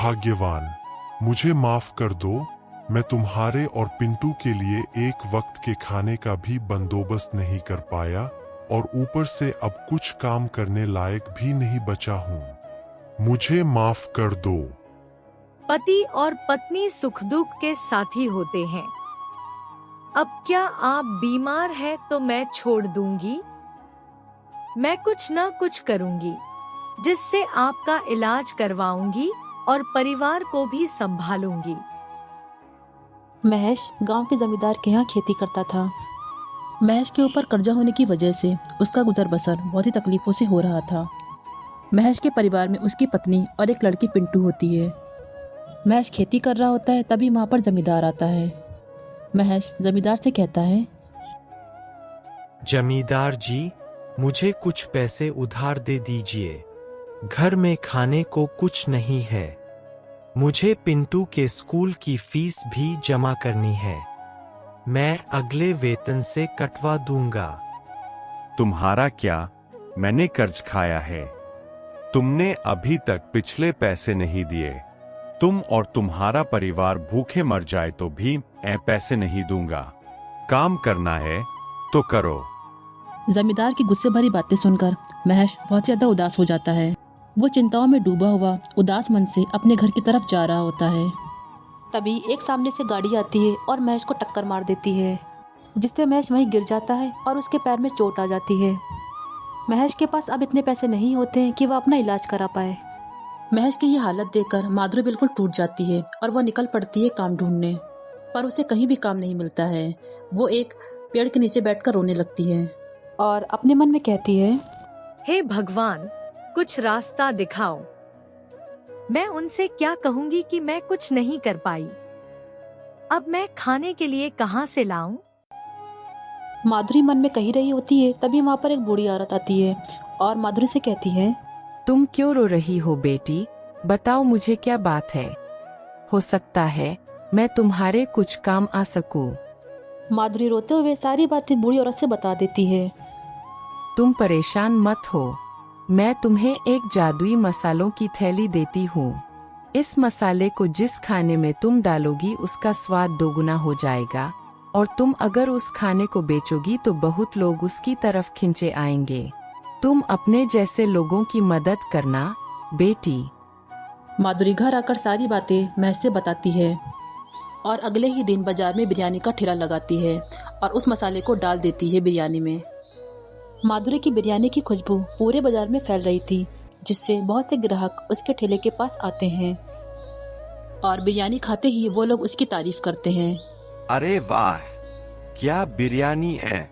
भाग्यवान, मुझे माफ कर दो। मैं तुम्हारे और पिंटू के लिए एक वक्त के खाने का भी बंदोबस्त नहीं कर पाया और ऊपर से अब कुछ काम करने लायक भी नहीं बचा हूँ। मुझे माफ कर दो। पति और पत्नी सुख दुख के साथी होते हैं। अब क्या आप बीमार हैं तो मैं छोड़ दूंगी? मैं कुछ ना कुछ करूंगी जिससे आपका इलाज करवाऊंगी और परिवार को भी संभालूंगी। महेश गांव के जमींदार के यहाँ खेती करता था। महेश के ऊपर कर्जा होने की वजह से उसका गुजर बसर बहुत ही तकलीफों से हो रहा था। महेश के परिवार में उसकी पत्नी और एक लड़की पिंटू होती है। महेश खेती कर रहा होता है, तभी वहाँ पर जमींदार आता है। महेश जमींदार से कहता है, जमींदार जी, मुझे कुछ पैसे उधार दे दीजिए। घर में खाने को कुछ नहीं है। मुझे पिंटू के स्कूल की फीस भी जमा करनी है। मैं अगले वेतन से कटवा दूंगा। तुम्हारा क्या? मैंने कर्ज खाया है। तुमने अभी तक पिछले पैसे नहीं दिए। तुम और तुम्हारा परिवार भूखे मर जाए तो भी मैं पैसे नहीं दूंगा। काम करना है तो करो। जमींदार की गुस्से भरी बातें सुनकर महेश बहुत ज्यादा उदास हो जाता है। वो चिंताओं में डूबा हुआ उदास मन से अपने घर की तरफ जा रहा होता है। तभी एक सामने से गाड़ी आती है और महेश को टक्कर मार देती है, जिससे महेश वहीं गिर जाता है और उसके पैर में चोट आ जाती है। महेश के पास अब इतने पैसे नहीं होते हैं कि वह अपना इलाज करा पाए। महेश की ये हालत देखकर माधुरी बिल्कुल टूट जाती है और वह निकल पड़ती है काम ढूंढने, पर उसे कहीं भी काम नहीं मिलता है। वो एक पेड़ के नीचे बैठकर रोने लगती है और अपने मन में कहती है, हे भगवान, कुछ रास्ता दिखाओ। मैं उनसे क्या कहूंगी कि मैं कुछ नहीं कर पाई। अब मैं खाने के लिए कहां से लाऊं? माधुरी मन में कही रही होती है, तभी वहाँ पर एक बूढ़ी औरत आती है और माधुरी से कहती है, तुम क्यों रो रही हो बेटी? बताओ मुझे क्या बात है। हो सकता है मैं तुम्हारे कुछ काम आ सकूं। माधुरी रोते हुए सारी बातें बूढ़ी औरत से बता देती है। तुम परेशान मत हो। मैं तुम्हें एक जादुई मसालों की थैली देती हूँ। इस मसाले को जिस खाने में तुम डालोगी उसका स्वाद दोगुना हो जाएगा और तुम अगर उस खाने को बेचोगी तो बहुत लोग उसकी तरफ खिंचे आएंगे। तुम अपने जैसे लोगों की मदद करना बेटी। माधुरी घर आकर सारी बातें महेश से बताती है और अगले ही दिन बाजार में बिरयानी का ठेला लगाती है और उस मसाले को डाल देती है बिरयानी में। माधुरी की बिरयानी की खुशबू पूरे बाजार में फैल रही थी, जिससे बहुत से ग्राहक उसके ठेले के पास आते हैं और बिरयानी खाते ही वो लोग उसकी तारीफ करते हैं। अरे वाह, क्या बिरयानी है।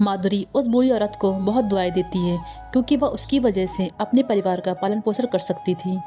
माधुरी उस बूढ़ी औरत को बहुत दुआएं देती है, क्योंकि वह उसकी वजह से अपने परिवार का पालन पोषण कर सकती थी।